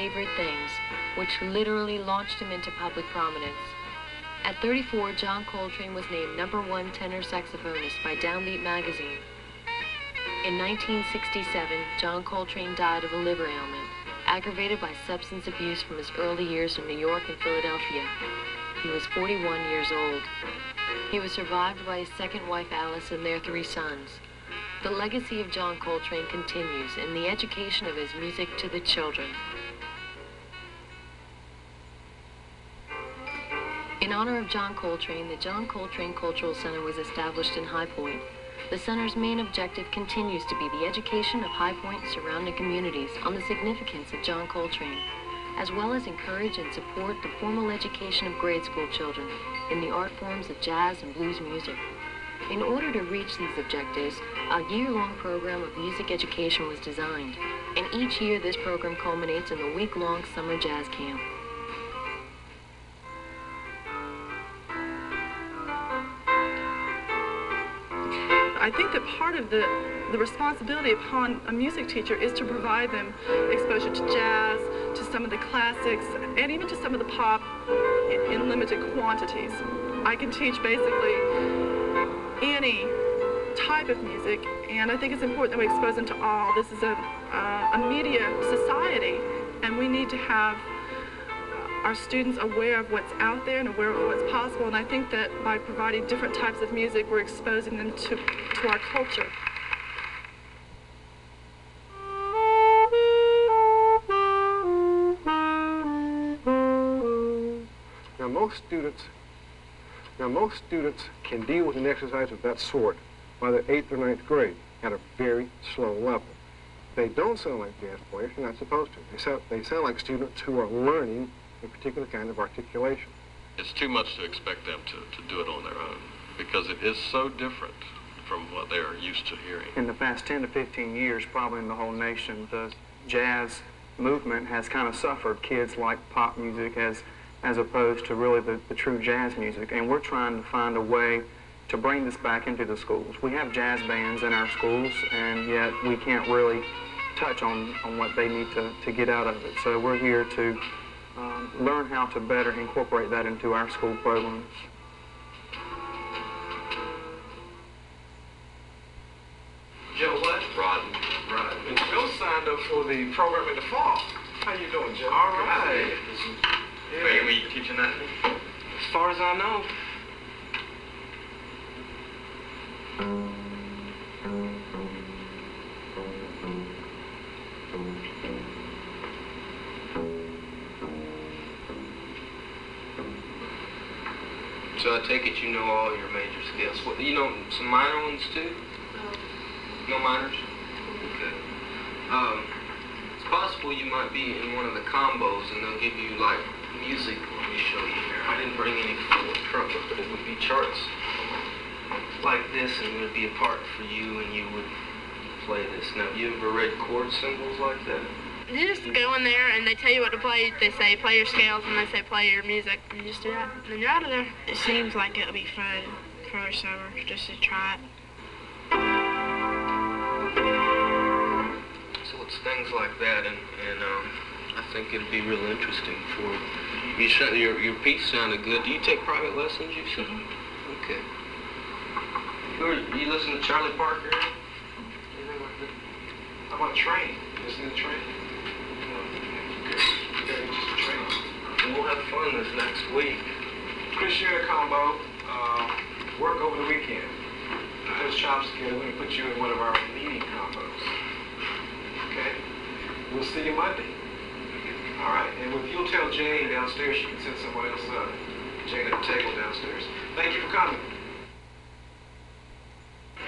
favorite things, which literally launched him into public prominence. At 34, John Coltrane was named #1 tenor saxophonist by Downbeat magazine. In 1967, John Coltrane died of a liver ailment, aggravated by substance abuse from his early years in New York and Philadelphia. He was 41 years old. He was survived by his second wife, Alice, and their 3 sons. The legacy of John Coltrane continues in the education of his music to the children. In honor of John Coltrane, the John Coltrane Cultural Center was established in High Point. The center's main objective continues to be the education of High Point and surrounding communities on the significance of John Coltrane, as well as encourage and support the formal education of grade school children in the art forms of jazz and blues music. In order to reach these objectives, a year-long program of music education was designed, and each year this program culminates in the week-long summer jazz camp. I think that part of the responsibility upon a music teacher is to provide them exposure to jazz, to some of the classics, and even to some of the pop in limited quantities. I can teach basically any type of music, and I think it's important that we expose them to all. This is a media society, and we need to have our students aware of what's out there and aware of what's possible, and I think that by providing different types of music, we're exposing them to our culture. Now most students can deal with an exercise of that sort by the 8th or 9th grade at a very slow level. They don't sound like jazz players, they're not supposed to. They sound like students who are learning a particular kind of articulation. It's too much to expect them to do it on their own, because it is so different from what they're used to hearing. In the past 10 to 15 years, probably in the whole nation, the jazz movement has kind of suffered. Kids like pop music as opposed to really the true jazz music. And we're trying to find a way to bring this back into the schools. We have jazz bands in our schools, and yet we can't really touch on what they need to get out of it. So we're here to learn how to better incorporate that into our school programs. Joe what? Rod. And Joe signed up for the program in the fall. How you doing, Joe? All right. Wait, were you teaching that? As far as I know. So I take it you know all your major scales. What, you know some minor ones too? No minors? Okay. It's possible you might be in one of the combos and they'll give you like music. Let me show you here. I didn't bring any full trumpet, but it would be charts like this, and it would be a part for you, and you would play this. Now, you ever read chord symbols like that? You just go in there and they tell you what to play. They say play your scales and they say play your music, and you just do that, and then you're out of there. It seems like it'll be fun for the summer just to try it. So it's things like that, and I think it'd be real interesting for you. Your piece sounded good. Do you take private lessons, you said? Mm-hmm. Okay. You listen to Charlie Parker? Anything like that? How about Train? You listen to Train? And we'll have fun this next week. Chris, you're in a combo. Work over the weekend. Put chops together. We're going to put you in one of our meeting combos. Okay? We'll see you Monday. All right. And if you'll tell Jane downstairs, she can send someone else up. Jane at the table downstairs. Thank you for coming.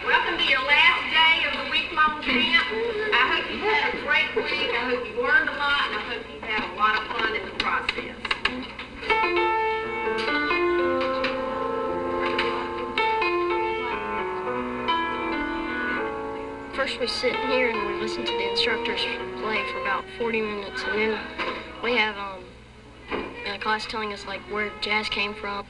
Welcome to your last day of the week-long camp. I hope you've had a great week. I hope you've learned a lot, and I hope you've had a lot of fun in the process. First we sit here and we listen to the instructors play for about 40 minutes, and then we have a class telling us like where jazz came from.